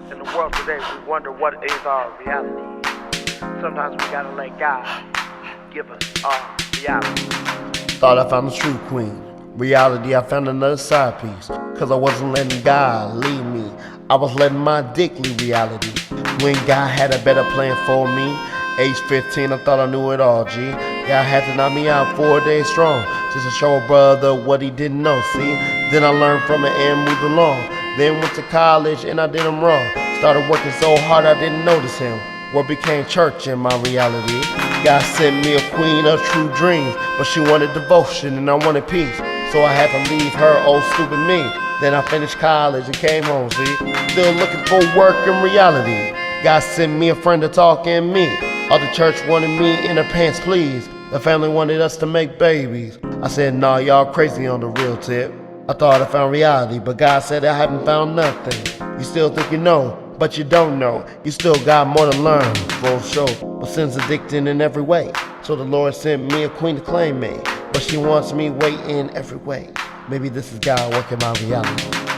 In the world today, we wonder what is our reality. Sometimes we gotta let God give us our reality. Thought I found the true queen. Reality, I found another side piece. Cause I wasn't letting God lead me. I was letting my dick lead reality. When God had a better plan for me. Age 15, I thought I knew it all, G. God had to knock me out 4 days strong. Just to show a brother what he didn't know, see. Then I learned from it and moved along. Then went to college and I did him wrong. Started working so hard I didn't notice him. What became church in my reality. God sent me a queen of true dreams, but she wanted devotion and I wanted peace. So I had to leave her old stupid me. Then I finished college and came home, see. Still looking for work in reality. God sent me a friend to talk in me. All the church wanted me in her pants, please. The family wanted us to make babies. I said, nah, y'all crazy on the real tip. I thought I found reality, but God said I haven't found nothing. You still think you know, but you don't know. You still got more to learn, for sure. But sin's addicting in every way. So the Lord sent me a queen to claim me. But she wants me waiting every way. Maybe this is God working my reality.